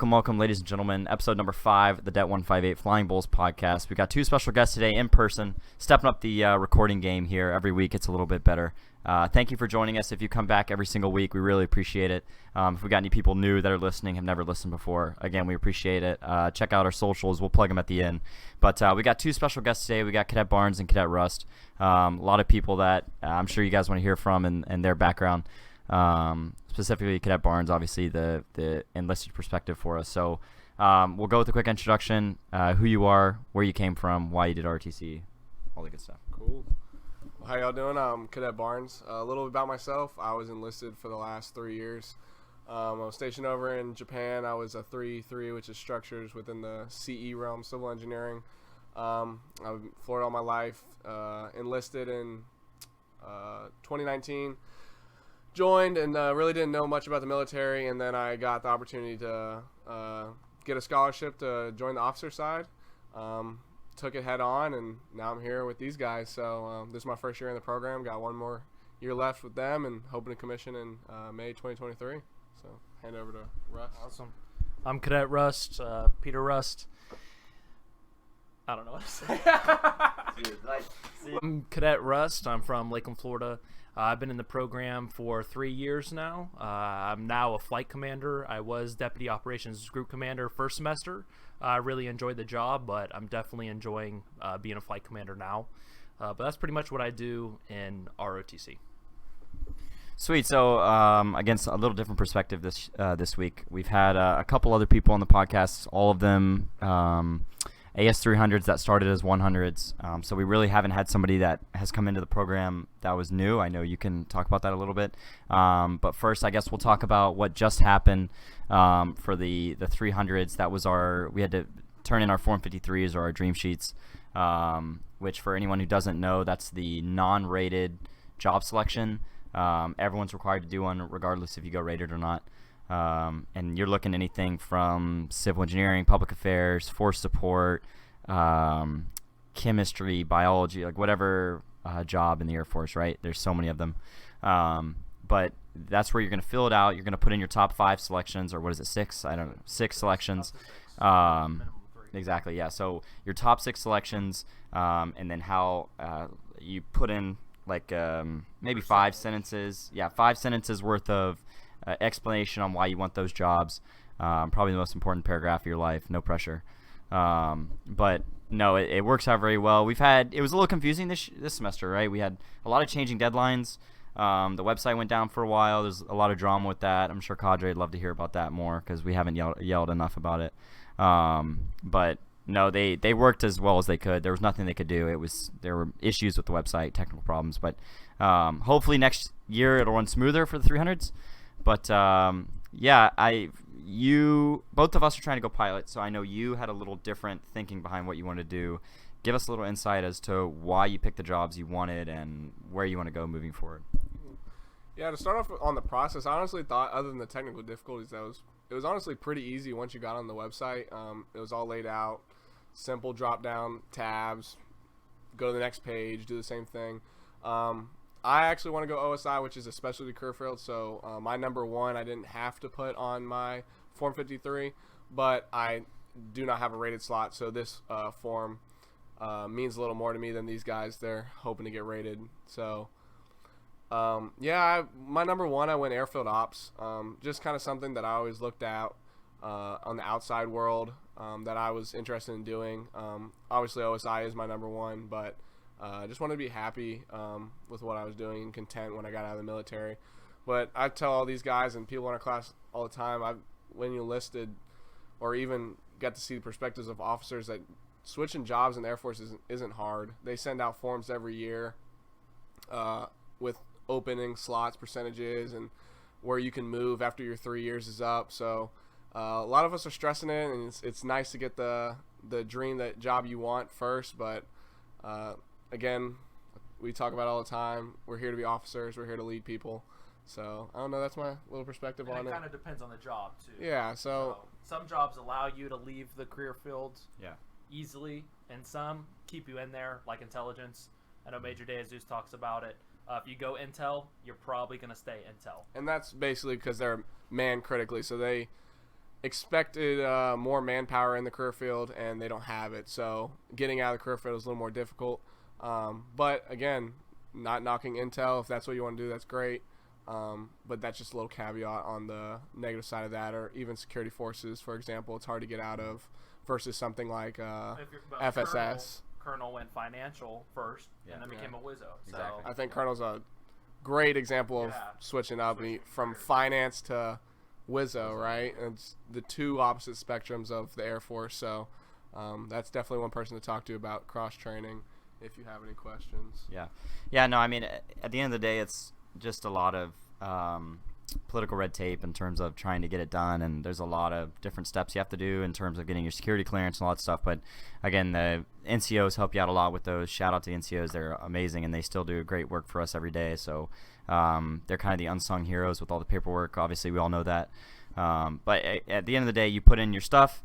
Welcome, ladies and gentlemen. Episode number 5, the DET 158 Flying Bulls podcast. We got 2 special guests today in person, stepping up the recording game here. Every week it's a little bit better. Thank you for joining us. If you come back every single week, we really appreciate it. If we got any people new that are listening, have never listened before, again, we appreciate it. Check out our socials. We'll plug them at the end. But we got 2 special guests today. We got Cadet Barnes and Cadet Rust. A lot of people that I'm sure you guys want to hear from and their background. Specifically Cadet Barnes, obviously the enlisted perspective for us. So we'll go with a quick introduction, who you are, where you came from, why you did ROTC, all the good stuff. Cool. Well, how y'all doing? I'm Cadet Barnes. A little bit about myself. I was enlisted for the last 3 years. I was stationed over in Japan. I was a 3-3, which is structures within the CE realm, civil engineering. I've been in Florida all my life. Enlisted in 2019. Joined and really didn't know much about the military, and then I got the opportunity to get a scholarship to join the officer side. Took it head on, and now I'm here with these guys. So this is my first year in the program. Got one more year left with them, and hoping to commission in May 2023. So hand over to Russ. Awesome. I'm Cadet Rust, Peter Rust. I don't know what to say. I'm Cadet Rust. I'm from Lakeland, Florida. I've been in the program for 3 years now. I'm now a flight commander. I was Deputy Operations Group Commander first semester. I really enjoyed the job, but I'm definitely enjoying being a flight commander now. But that's pretty much what I do in ROTC. Sweet. So again, a little different perspective this week. We've had a couple other people on the podcast, all of them AS300s that started as 100s. So we really haven't had somebody that has come into the program that was new. I know you can talk about that a little bit. But first, I guess we'll talk about what just happened for the 300s. That was we had to turn in our Form 53s or our dream sheets, which for anyone who doesn't know, that's the non-rated job selection. Everyone's required to do one regardless if you go rated or not. And you're looking at anything from civil engineering, public affairs, force support, chemistry, biology, like whatever job in the Air Force, right? There's so many of them. But that's where you're going to fill it out. You're going to put in your top 5 selections, or what is it, 6? I don't know, 6 selections. Exactly, yeah. So your top 6 selections, and then how you put in like maybe 5 sentences. Yeah, 5 sentences worth of explanation on why you want those jobs. Probably the most important paragraph of your life. No pressure. But no, it works out very well. It was a little confusing this semester, right? We had a lot of changing deadlines. The website went down for a while. There's a lot of drama with that. I'm sure Cadre would love to hear about that more because we haven't yelled enough about it. But no, they worked as well as they could. There was nothing they could do. There were issues with the website, technical problems. But hopefully next year it'll run smoother for the 300s. But yeah, both of us are trying to go pilot, so I know you had a little different thinking behind what you wanted to do. Give us a little insight as to why you picked the jobs you wanted and where you want to go moving forward. Yeah, to start off on the process, I honestly thought, other than the technical difficulties, it was honestly pretty easy once you got on the website. It was all laid out, simple drop-down tabs, go to the next page, do the same thing. I actually want to go OSI, which is a specialty career field, so my number 1 I didn't have to put on my Form 53, but I do not have a rated slot, so this form means a little more to me than these guys. They're hoping to get rated. So yeah, my number 1, I went airfield ops, just kind of something that I always looked at on the outside world that I was interested in doing. Obviously OSI is my number 1, but I just wanted to be happy with what I was doing and content when I got out of the military. But I tell all these guys and people in our class all the time, when you enlisted or even get to see the perspectives of officers, that switching jobs in the Air Force isn't hard. They send out forms every year with opening slots, percentages, and where you can move after your 3 years is up. So a lot of us are stressing it, and it's nice to get the dream, that job you want first. But again, we talk about it all the time. We're here to be officers. We're here to lead people. So I don't know. That's my little perspective on it. It kind of depends on the job too. Yeah. So some jobs allow you to leave the career field easily, and some keep you in there, like intelligence. I know Major De Jesus talks about it. If you go Intel, you're probably going to stay Intel. And that's basically because they're man critically. So expected more manpower in the career field, and they don't have it. So getting out of the career field is a little more difficult. But again, not knocking Intel. If that's what you want to do, that's great. But that's just a little caveat on the negative side of that, or even security forces, for example. It's hard to get out of versus something like FSS. Colonel went financial first, and then became a Wizzo. Exactly. So I think Colonel's a great example of switching up from finance to Wizzo, right? And it's the two opposite spectrums of the Air Force. So that's definitely one person to talk to about cross-training if you have any questions. Yeah, no, I mean, at the end of the day, it's just a lot of political red tape in terms of trying to get it done, and there's a lot of different steps you have to do in terms of getting your security clearance and all that stuff. But again, the NCOs help you out a lot with those. Shout out to the NCOs. They're amazing, and they still do great work for us every day. So they're kind of the unsung heroes with all the paperwork. Obviously, we all know that. But at the end of the day, you put in your stuff.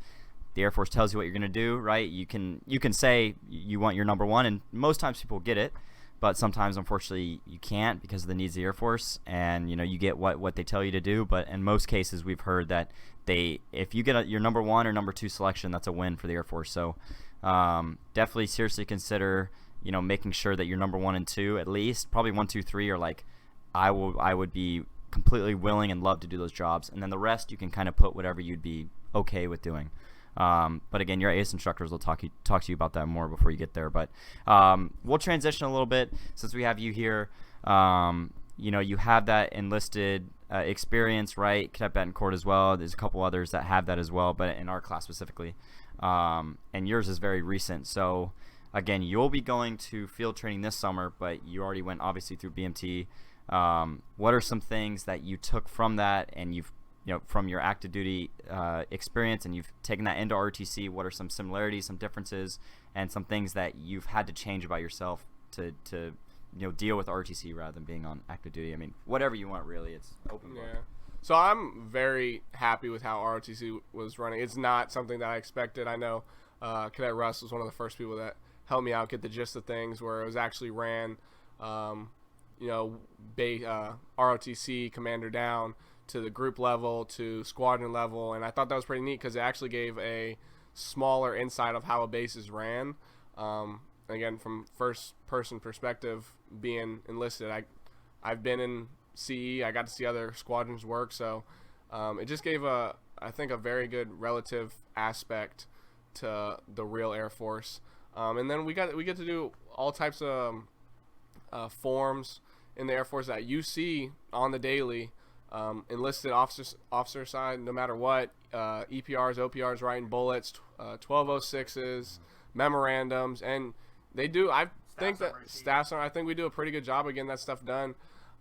The Air Force tells you what you're going to do, right? You can say you want your number one, and most times people get it. But sometimes, unfortunately, you can't because of the needs of the Air Force, and you get what they tell you to do. But in most cases, we've heard that if you get your number one or number two selection, that's a win for the Air Force. So definitely seriously consider making sure that you're number 1 and 2 at least. Probably 1, 2, 3 are like I would be completely willing and love to do those jobs, and then the rest you can kind of put whatever you'd be okay with doing. But again, your ACE instructors will talk to you about that more before you get there. But we'll transition a little bit since we have you here. You have that enlisted experience, right? Cadet Betancourt as well. There's a couple others that have that as well, but in our class specifically. And yours is very recent. So again, you'll be going to field training this summer, but you already went obviously through BMT. What are some things that you took from that, and you've from your active duty experience, and you've taken that into ROTC? What are some similarities, some differences, and some things that you've had to change about yourself to deal with ROTC rather than being on active duty? I mean, whatever you want, really. It's open book. Yeah. So I'm very happy with how ROTC was running. It's not something that I expected. I know Cadet Russ was one of the first people that helped me out get the gist of things, where it was actually ran, ROTC commander down to the group level to squadron level, and I thought that was pretty neat because it actually gave a smaller insight of how a base is ran. Again, from first person perspective, being enlisted, I've been in CE. I got to see other squadrons work, so it just gave I think a very good relative aspect to the real Air Force. And then we get to do all types of forms in the Air Force that you see on the daily. Enlisted officer side, no matter what, EPRs, OPRs, writing bullets, 1206s, memorandums, and they do. I think that staff. I think we do a pretty good job of getting that stuff done.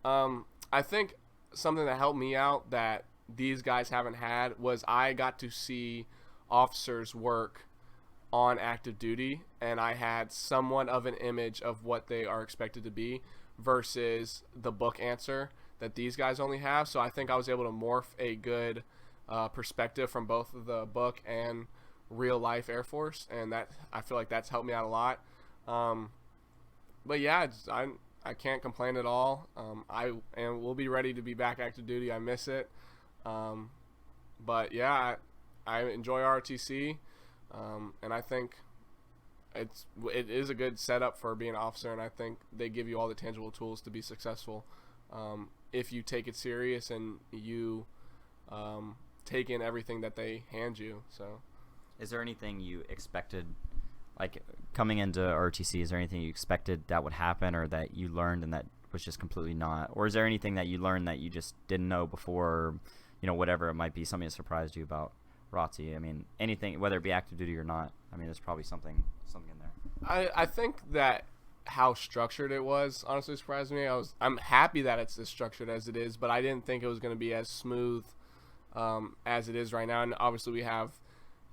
I think something that helped me out that these guys haven't had was I got to see officers work on active duty, and I had somewhat of an image of what they are expected to be versus the book answer that these guys only have. So I think I was able to morph a good perspective from both the book and real life Air Force, and that I feel like that's helped me out a lot. But yeah, I can't complain at all. We'll be ready to be back active duty. I miss it. But yeah, I enjoy ROTC, and I think it is a good setup for being an officer, and I think they give you all the tangible tools to be successful. If you take it serious and you take in everything that they hand you. So, is there anything you expected, like coming into ROTC? Is there anything you expected that would happen, or that you learned and that was just completely not? Or is there anything that you learned that you just didn't know before? Or, whatever it might be, something that surprised you about ROTC. I mean, anything, whether it be active duty or not. I mean, there's probably something in there. I think that how structured it was honestly surprised me. I'm happy that it's as structured as it is, but I didn't think it was going to be as smooth as it is right now. And obviously we have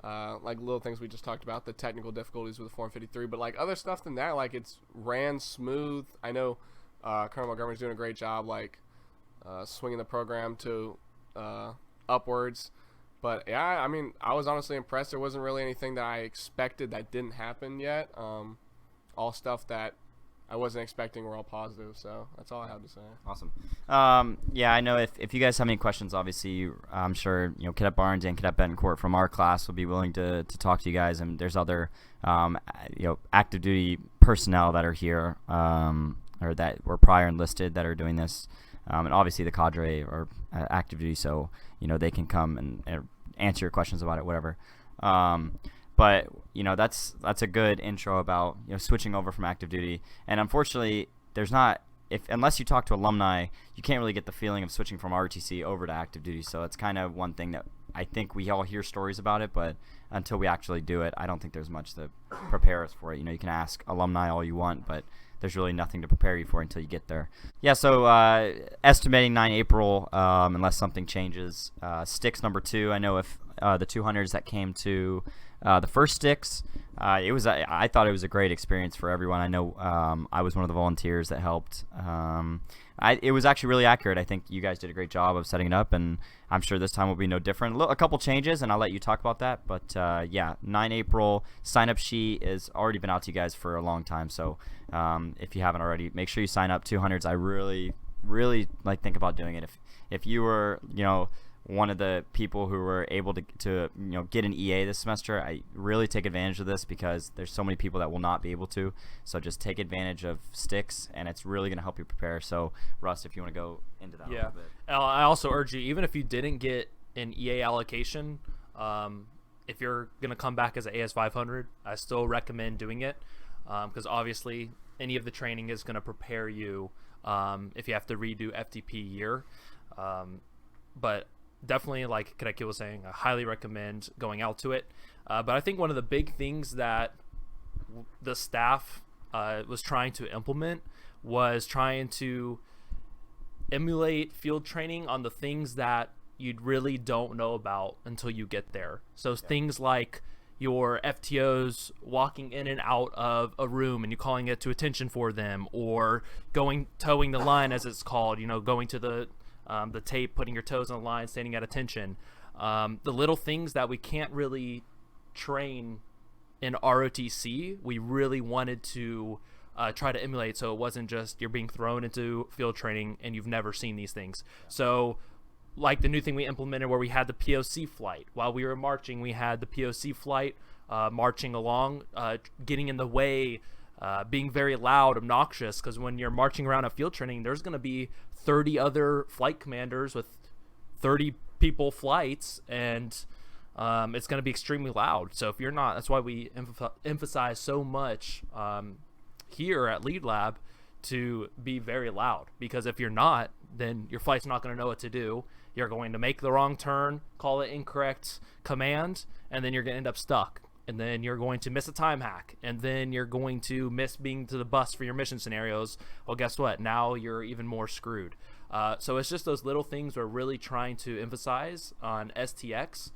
like little things we just talked about, the technical difficulties with the 453, but like other stuff than that, like it's ran smooth. I know Colonel Montgomery's doing a great job, like swinging the program to upwards. But yeah, I mean, I was honestly impressed. There wasn't really anything that I expected that didn't happen yet. All stuff that I wasn't expecting were all positive. So that's all I have to say. Awesome. Yeah, I know if you guys have any questions, obviously, I'm sure Cadet Barnes and Cadet Betancourt from our class will be willing to talk to you guys. And there's other active duty personnel that are here or that were prior enlisted that are doing this. And obviously the cadre are active duty, so they can come and answer your questions about it, whatever. But that's a good intro about switching over from active duty. And unfortunately, there's not unless you talk to alumni, you can't really get the feeling of switching from ROTC over to active duty. So it's kind of one thing that I think we all hear stories about it, but until we actually do it, I don't think there's much to prepare us for it. You can ask alumni all you want, but there's really nothing to prepare you for until you get there. Yeah, so estimating 9 April, unless something changes. Sticks number 2, I know if the 200s that came to the first sticks, I thought it was a great experience for everyone. I know I was one of the volunteers that helped. It was actually really accurate. I think you guys did a great job of setting it up, and I'm sure this time will be no different. A couple changes, and I'll let you talk about that. But yeah, 9 April sign-up sheet has already been out to you guys for a long time. So if you haven't already, make sure you sign up. 200s, I really think about doing it. If you were one of the people who were able to get an EA this semester, I really take advantage of this because there's so many people that will not be able to. So just take advantage of sticks, and it's really going to help you prepare. So Russ, if you want to go into that a little bit. I also urge you, even if you didn't get an EA allocation, if you're going to come back as an AS 500, I still recommend doing it because obviously any of the training is going to prepare you if you have to redo FTP year. But definitely, like Cadet Kill was saying, I highly recommend going out to it. But I think one of the big things that the staff was trying to implement was trying to emulate field training on the things that you really don't know about until you get there. So things like your FTOs walking in and out of a room and you calling it to attention for them, or towing the line as it's called, going to the tape, putting your toes on the line, standing at attention. The little things that we can't really train in ROTC, we really wanted to try to emulate, so it wasn't just you're being thrown into field training and you've never seen these things. So like the new thing we implemented where we had the POC flight. While we were marching, we had the POC flight, marching along, getting in the way, being very loud, obnoxious, because when you're marching around a field training, there's going to be 30 other flight commanders with 30 people flights, and it's going to be extremely loud. So if you're not, that's why we emphasize so much here at Lead Lab to be very loud, because if you're not, then your flight's not going to know what to do. You're going to make the wrong turn, call it incorrect command, and then you're going to end up stuck. And then you're going to miss a time hack, and then you're going to miss being to the bus for your mission scenarios. Well, guess what? Now you're even more screwed. So it's just those little things we're really trying to emphasize on STX.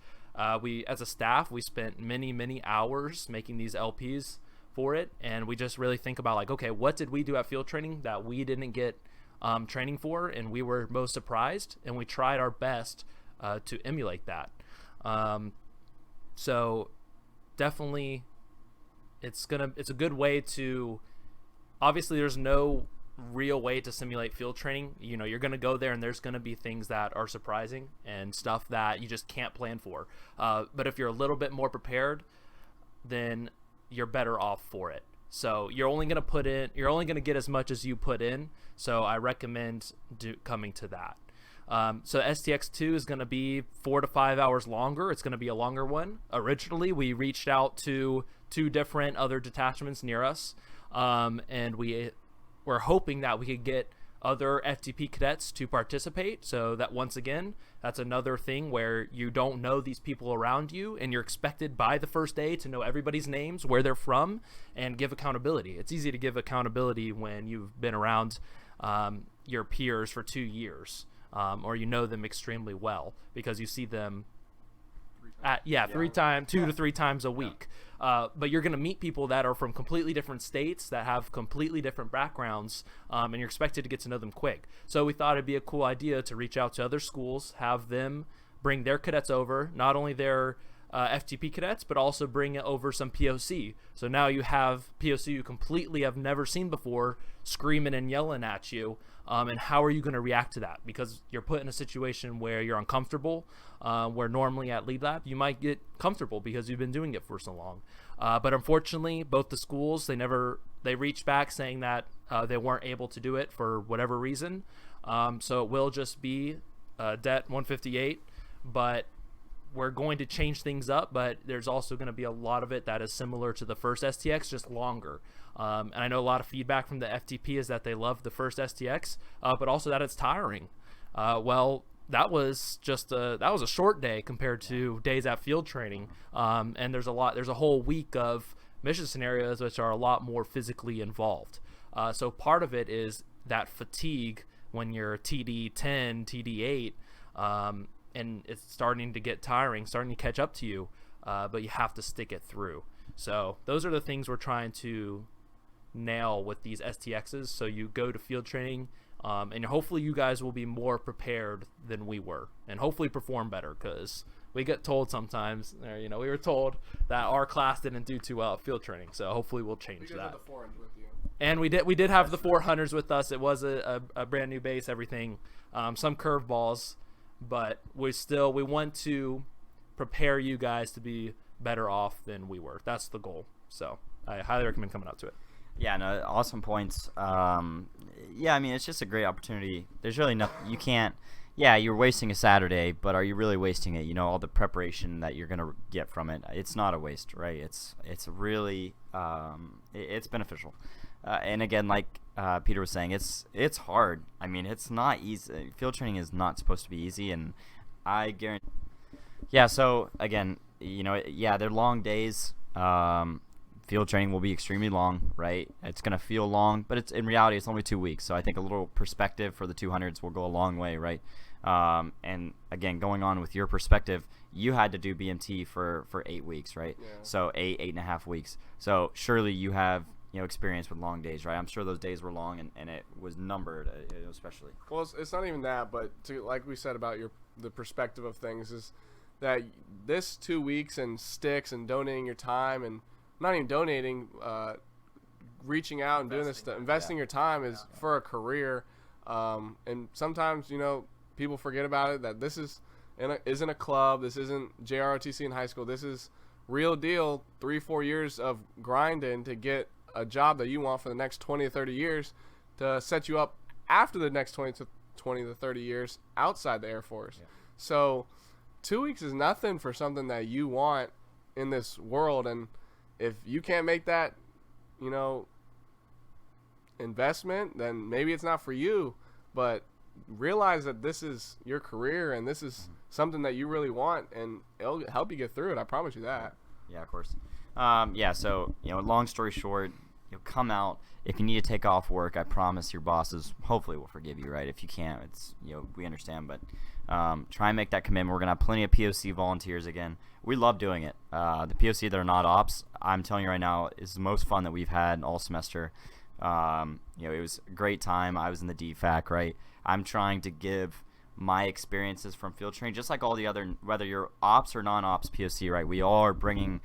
We, as a staff, we spent many hours making these LPs for it, and we just really think about, like, okay, what did we do at field training that we didn't get training for, and we were most surprised, and we tried our best to emulate that. So definitely it's a good way to, obviously there's no real way to simulate field training. You're going to go there and there's going to be things that are surprising and stuff that you just can't plan for. But if you're a little bit more prepared, then you're better off for it. So you're only going to get as much as you put in. So I recommend coming to that. So STX2 is going to be 4 to 5 hours longer. It's going to be a longer one. Originally, we reached out to 2 different other detachments near us, and we were hoping that we could get other FTP cadets to participate. So that, once again, that's another thing where you don't know these people around you, and you're expected by the first day to know everybody's names, where they're from, and give accountability. It's easy to give accountability when you've been around your peers for 2 years. Or you know them extremely well because you see them 2 to 3 times a week. But you're going to meet people that are from completely different states, that have completely different backgrounds, and you're expected to get to know them quick. So we thought it'd be a cool idea to reach out to other schools, have them bring their cadets over, not only their FTP cadets, but also bring over some POC. So now you have POC you completely have never seen before screaming and yelling at you. And how are you going to react to that? Because you're put in a situation where you're uncomfortable, where normally at Lead Lab you might get comfortable because you've been doing it for so long. But unfortunately, both the schools, they reached back saying that they weren't able to do it for whatever reason. So it will just be DET 158, but we're going to change things up, but there's also going to be a lot of it that is similar to the first STX, just longer. And I know a lot of feedback from the FTP is that they love the first STX, but also that it's tiring. Well, that was a short day compared to days at field training. And there's a whole week of mission scenarios which are a lot more physically involved. So part of it is that fatigue when you're TD 10, TD 8, and it's starting to get tiring, starting to catch up to you, but you have to stick it through. So those are the things we're trying to nail with these STXs. So you go to field training, and hopefully you guys will be more prepared than we were, and hopefully perform better, because we get told sometimes, we were told that our class didn't do too well at field training. So hopefully we'll change that. Have the 400 with you. And we did have the 400s with us. It was a brand new base, everything, some curveballs. But we want to prepare you guys to be better off than we were. That's the goal. So I highly recommend coming out to it. Yeah, no, awesome points. Yeah, I mean, it's just a great opportunity. There's really nothing you can't. Yeah, you're wasting a Saturday, but are you really wasting it? All the preparation that you're gonna get from it. It's not a waste, right? It's really it's beneficial. And again, like Peter was saying, it's hard. I mean, it's not easy. Field training is not supposed to be easy, and I guarantee. Yeah. So again, they're long days. Field training will be extremely long, right? It's gonna feel long, but in reality, it's only 2 weeks. So I think a little perspective for the 200s will go a long way, right? And again, going on with your perspective, you had to do BMT for 8 weeks, right? Yeah. So 8.5 weeks. So surely you have experience with long days, right? I'm sure those days were long, and it was numbered, especially. Well, it's not even that, but like we said about the perspective of things is that this 2 weeks and sticks and donating your time, and not even donating, reaching out and doing this stuff, investing your time is for a career. And sometimes, people forget about it, that this isn't a club. This isn't JROTC in high school. This is real deal, 3-4 years of grinding to get a job that you want for the next 20 to 30 years to set you up after the next 20 to 30 years outside the Air Force. Yeah. So 2 weeks is nothing for something that you want in this world. And if you can't make that, investment, then maybe it's not for you. But realize that this is your career, and this is something that you really want, and it'll help you get through it. I promise you that. Yeah, of course. So, long story short, come out. If you need to take off work, I promise your bosses hopefully will forgive you, right? If you can't, it's, we understand, but try and make that commitment. We're going to have plenty of POC volunteers again. We love doing it. The POC that are not ops, I'm telling you right now, is the most fun that we've had all semester. It was a great time. I was in the DFAC, right? I'm trying to give my experiences from field training, just like all the other, whether you're ops or non-ops POC, right? We all are bringing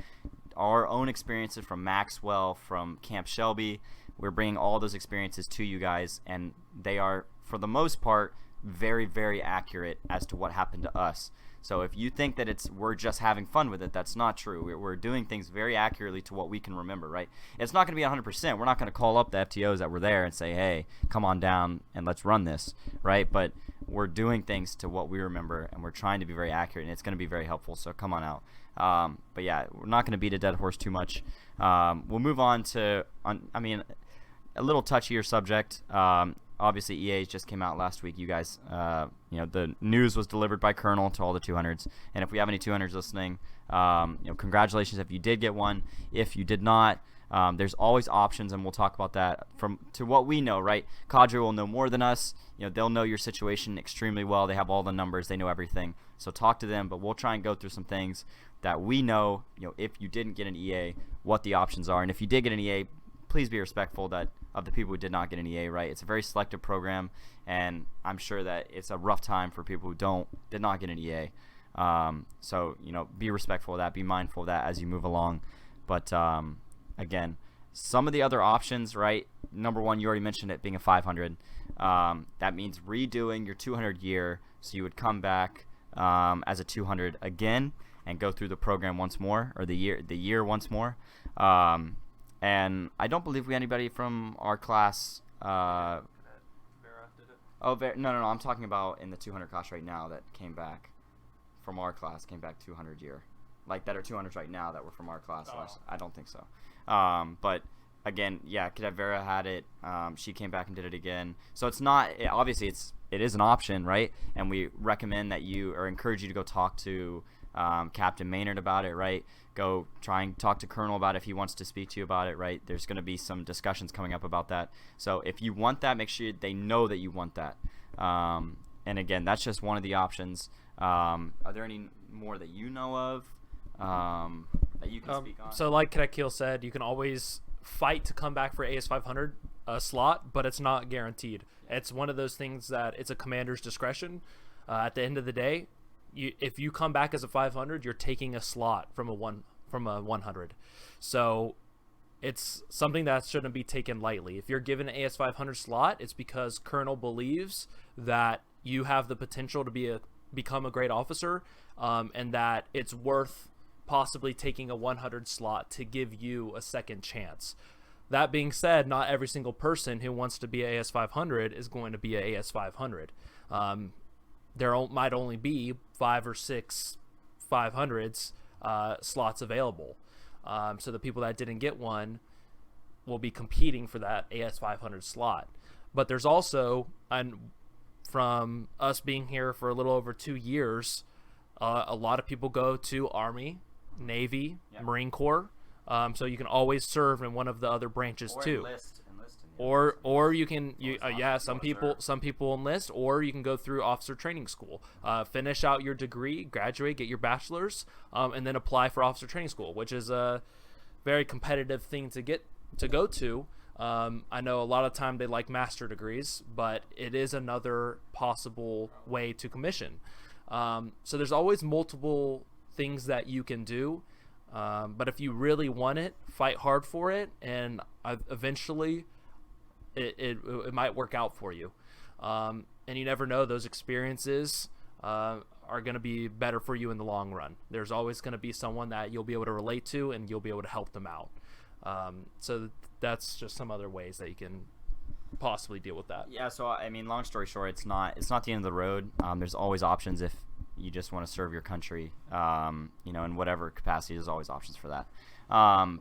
our own experiences from Maxwell, from Camp Shelby. We're bringing all those experiences to you guys, and they are, for the most part, very, very accurate as to what happened to us. So if you think that we're just having fun with it, that's not true. We're doing things very accurately to what we can remember, right? It's not going to be 100%. We're not going to call up the FTOs that were there and say, hey, come on down and let's run this, right? But we're doing things to what we remember, and we're trying to be very accurate, and it's going to be very helpful, so come on out. But yeah, we're not going to beat a dead horse too much. We'll move on to, a little touchier subject. Obviously, EAs just came out last week. You guys, the news was delivered by Colonel to all the 200s. And if we have any 200s listening, congratulations if you did get one. If you did not, there's always options, and we'll talk about that. To what we know, right? Cadre will know more than us. They'll know your situation extremely well. They have all the numbers. They know everything. So talk to them, but we'll try and go through some things that we know, if you didn't get an EA, what the options are. And if you did get an EA, please be respectful of the people who did not get an EA, right? It's a very selective program, and I'm sure that it's a rough time for people who did not get an EA. So, be respectful of that, be mindful of that as you move along. But again, some of the other options, right? Number one, you already mentioned it being a 500. That means redoing your 200 year. So you would come back as a 200 again and go through the program once more, or the year once more. And I don't believe we had anybody from our class. Vera did it. Oh, no, I'm talking about in the 200 class right now that came back from our class, came back 200 year. Like that are 200s right now that were from our class. I don't think so. But again, yeah, Cadet Vera had it. She came back and did it again. So it's not, obviously it is an option, right? And we recommend that you, or encourage you to go talk to Captain Maynard about it, right? Go try and talk to Colonel about it if he wants to speak to you about it, right? There's going to be some discussions coming up about that. So if you want that, make sure they know that you want that. And again, that's just one of the options. Are there any more that you know of that you can speak on? So like Cadet Keel said, you can always fight to come back for AS500 slot, but it's not guaranteed. It's one of those things that it's a commander's discretion. At the end of the day, if you come back as a 500, you're taking a slot from a 100. So it's something that shouldn't be taken lightly. If you're given an AS500 slot, it's because Colonel believes that you have the potential to become a great officer, and that it's worth possibly taking a 100 slot to give you a second chance. That being said, not every single person who wants to be a AS500 is going to be a AS500. There might only be 5 or 6 500s slots available. So the people that didn't get one will be competing for that AS500 slot. But there's also, and from us being here for a little over 2 years, a lot of people go to Army, Navy, Marine Corps. So you can always serve in one of the other branches too. Enlist Or you can some people enlist, or you can go through officer training school, finish out your degree, graduate, get your bachelor's, and then apply for officer training school, which is a very competitive thing to go to. I know a lot of time they like master degrees, but it is another possible way to commission. So there's always multiple things that you can do. But if you really want it, fight hard for it, and eventually it might work out for you. And you never know, those experiences are going to be better for you in the long run. There's always going to be someone that you'll be able to relate to, and you'll be able to help them out. So that's just some other ways that you can possibly deal with that. Yeah, so I mean, long story short, it's not the end of the road. There's always options if you just want to serve your country, in whatever capacity. There's always options for that.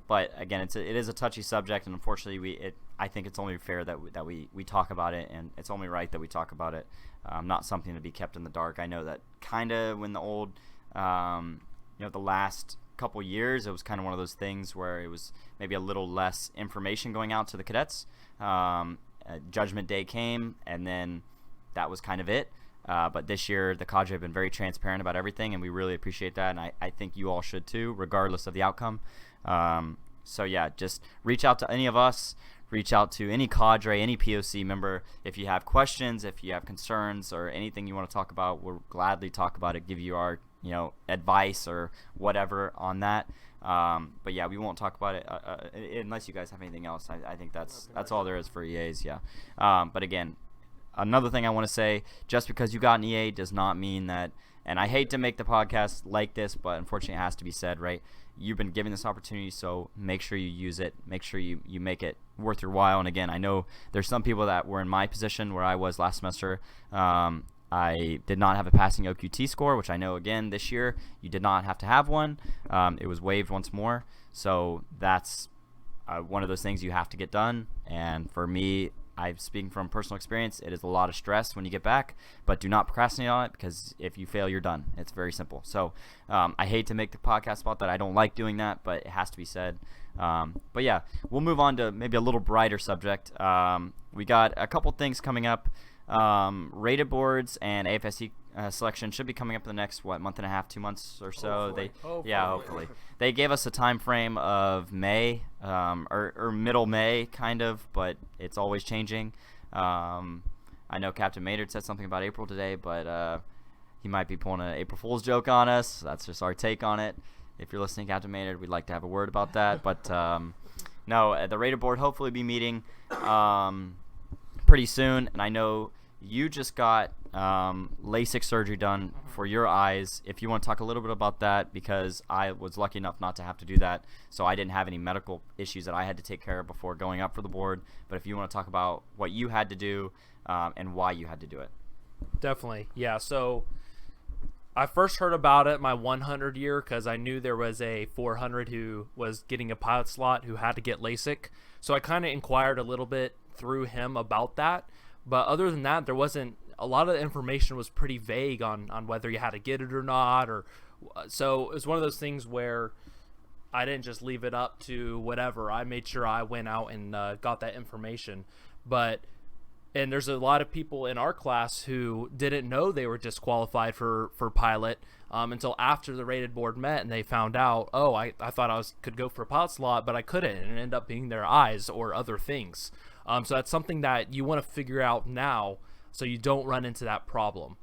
But again, it is a touchy subject, and unfortunately, I think it's only fair that we talk about it, and it's only right that we talk about it. Not something to be kept in the dark. I know that kind of when the old, the last couple years, it was kind of one of those things where it was maybe a little less information going out to the cadets. Judgment Day came, and then that was kind of it. But this year, the cadre have been very transparent about everything, and we really appreciate that, and I think you all should too, regardless of the outcome. So yeah, just reach out to any of us, reach out to any cadre, any POC member. If you have questions, if you have concerns, or anything you want to talk about, we'll gladly talk about it, give you our advice or whatever on that. But yeah, we won't talk about it unless you guys have anything else. I think that's all there is for EAs. Yeah. But again, another thing I want to say, just because you got an EA does not mean that, and I hate to make the podcast like this, but unfortunately it has to be said, right? You've been given this opportunity, so make sure you use it. Make sure you make it worth your while. And again, I know there's some people that were in my position where I was last semester. I did not have a passing OQT score, which I know, again, this year you did not have to have one. It was waived once more. So that's one of those things you have to get done. And for me, I'm speaking from personal experience, it is a lot of stress when you get back, but do not procrastinate on it, because if you fail, you're done. It's very simple. So I hate to make the podcast about that. I don't like doing that, but it has to be said. But yeah, we'll move on to maybe a little brighter subject. We got a couple things coming up. Rated boards and AFSC selection should be coming up in the next month and a half, 2 months or so. Hopefully. They gave us a time frame of May, or middle May kind of, but it's always changing. I know Captain Maynard said something about April today, but he might be pulling an April Fool's joke on us. That's just our take on it. If you're listening, Captain Maynard, we'd like to have a word about that. But no, the rated board hopefully be meeting pretty soon. And I know you just got LASIK surgery done for your eyes. If you want to talk a little bit about that, because I was lucky enough not to have to do that, so I didn't have any medical issues that I had to take care of before going up for the board. But if you want to talk about what you had to do and why you had to do it. Definitely. Yeah, so I first heard about it my 100 year because I knew there was a 400 who was getting a pilot slot who had to get LASIK. So I kind of inquired a little bit through him about that. But other than that, there wasn't a lot of the information was pretty vague on whether you had to get it or not. So it was one of those things where I didn't just leave it up to whatever. I made sure I went out and got that information. And there's a lot of people in our class who didn't know they were disqualified for pilot until after the rated board met, and they found out, oh, I thought I could go for a pilot slot, but I couldn't, and it ended up being their eyes or other things. So that's something that you want to figure out now so you don't run into that problem.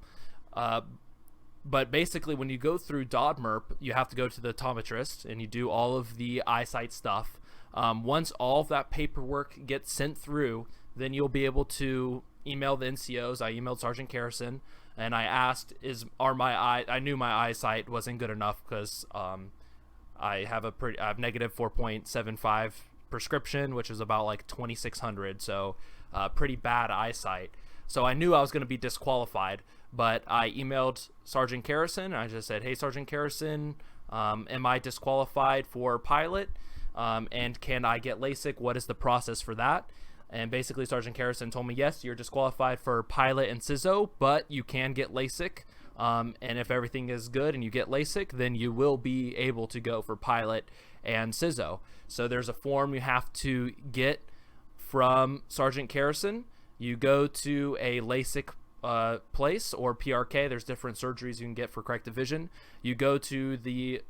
But basically, when you go through DODMERP, you have to go to the optometrist, and you do all of the eyesight stuff. Once all of that paperwork gets sent through, then you'll be able to email the NCOs. I emailed Sergeant Carrison, and I asked, I knew my eyesight wasn't good enough because I have negative 4.75 prescription, which is about like 2,600, so pretty bad eyesight. So I knew I was going to be disqualified, but I emailed Sergeant Carrison, and I just said, hey, Sergeant Carrison, am I disqualified for pilot? And can I get LASIK? What is the process for that? And basically, Sergeant Carrison told me, yes, you're disqualified for pilot and CISO, but you can get LASIK. And if everything is good and you get LASIK, then you will be able to go for pilot and CISO. So there's a form you have to get from Sergeant Carrison. You go to a LASIK place or PRK. There's different surgeries you can get for corrective vision. You go to the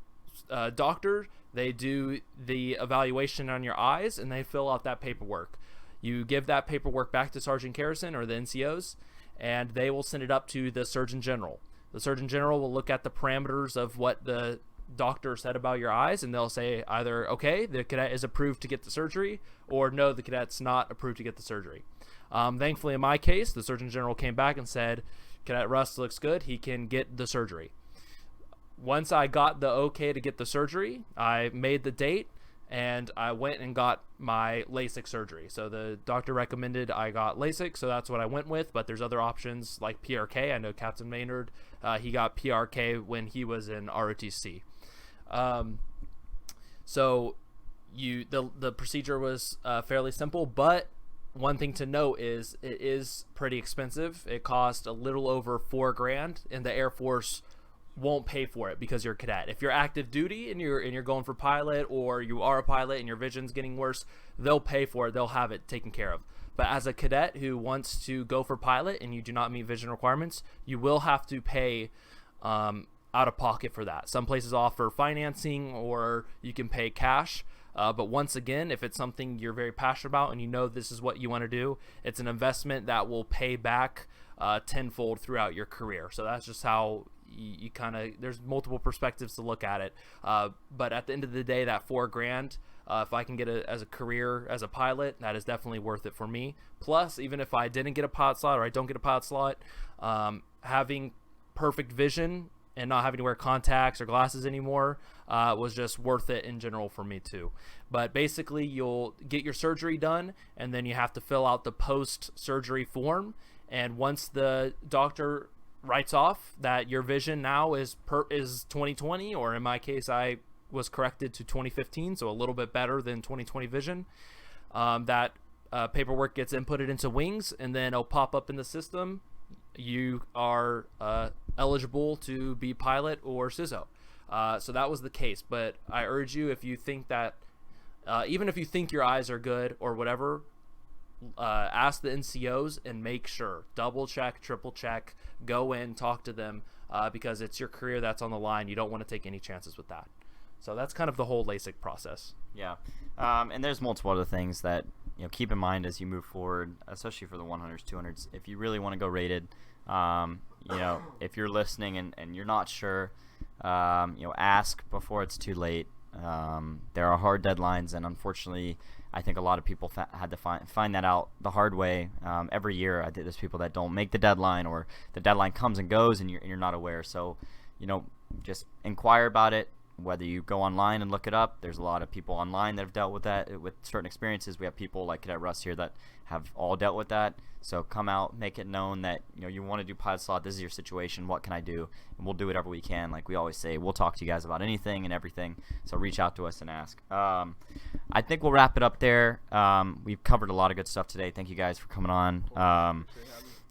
doctor. They do the evaluation on your eyes, and they fill out that paperwork. You give that paperwork back to Sergeant Carrison or the NCOs, and they will send it up to the Surgeon General. The Surgeon General will look at the parameters of what the doctor said about your eyes, and they'll say either, okay, the cadet is approved to get the surgery, or no, the cadet's not approved to get the surgery. Thankfully, in my case, the Surgeon General came back and said, Cadet Russ looks good, he can get the surgery. Once I got the okay to get the surgery, I made the date, and I went and got my LASIK surgery. So the doctor recommended I got LASIK, so that's what I went with. But there's other options like PRK. I know Captain Maynard, he got PRK when he was in ROTC. So the procedure was fairly simple, but one thing to note is it is pretty expensive. It cost a little over $4,000, and the Air Force won't pay for it because you're a cadet. If you're active duty and you're going for pilot, or you are a pilot and your vision's getting worse, they'll pay for it. They'll have it taken care of. But as a cadet who wants to go for pilot and you do not meet vision requirements, you will have to pay out of pocket for that. Some places offer financing, or you can pay cash. But once again, if it's something you're very passionate about and you know this is what you want to do, it's an investment that will pay back tenfold throughout your career. So that's just how you kind of, there's multiple perspectives to look at it. But at the end of the day, that $4,000, if I can get it as a career as a pilot, that is definitely worth it for me. Plus, even if I didn't get a pilot slot, or I don't get a pilot slot, having perfect vision and not having to wear contacts or glasses anymore was just worth it in general for me too. But basically, you'll get your surgery done, and then you have to fill out the post-surgery form. And once the doctor writes off that your vision now is 20/20, or in my case, I was corrected to 20/15, so a little bit better than 20/20 vision, that paperwork gets inputted into Wings, and then it'll pop up in the system. You are eligible to be pilot or CISO. So that was the case. But I urge you, if you think that, even if you think your eyes are good or whatever, ask the NCOs and make sure. Double check, triple check, go in, talk to them, because it's your career that's on the line. You don't want to take any chances with that. So that's kind of the whole LASIK process. Yeah. And there's multiple other things that keep in mind as you move forward, especially for the 100s, 200s. If you really want to go rated, if you're listening and you're not sure, ask before it's too late. There are hard deadlines, and unfortunately, I think a lot of people had to find that out the hard way. Every year, I think there's people that don't make the deadline, or the deadline comes and goes, and you're not aware. So, just inquire about it. Whether you go online and look it up, there's a lot of people online that have dealt with that with certain experiences. We have people like Cadet Russ here that have all dealt with that. So come out, make it known that you want to do pilot slot. This is your situation. What can I do? And we'll do whatever we can. Like we always say, we'll talk to you guys about anything and everything. So reach out to us and ask. I think we'll wrap it up there. We've covered a lot of good stuff today. Thank you guys for coming on.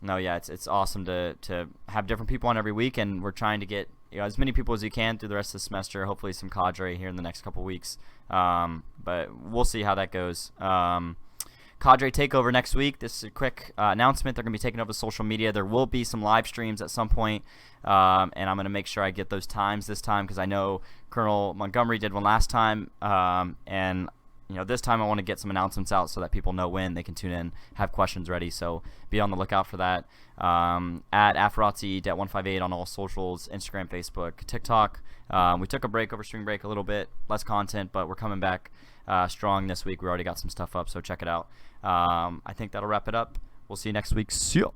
No, yeah, it's awesome to have different people on every week, and we're trying to get as many people as we can through the rest of the semester. Hopefully some cadre here in the next couple weeks, but we'll see how that goes. Cadre takeover next week. This is a quick announcement. They're going to be taking over social media. There will be some live streams at some point, and I'm going to make sure I get those times this time because I know Colonel Montgomery did one last time, and this time I want to get some announcements out so that people know when they can tune in, have questions ready. So be on the lookout for that. At AFROTC, DET158 on all socials, Instagram, Facebook, TikTok. We took a break over spring break a little bit, less content, but we're coming back strong this week. We already got some stuff up, so check it out. I think that'll wrap it up. We'll see you next week. See ya.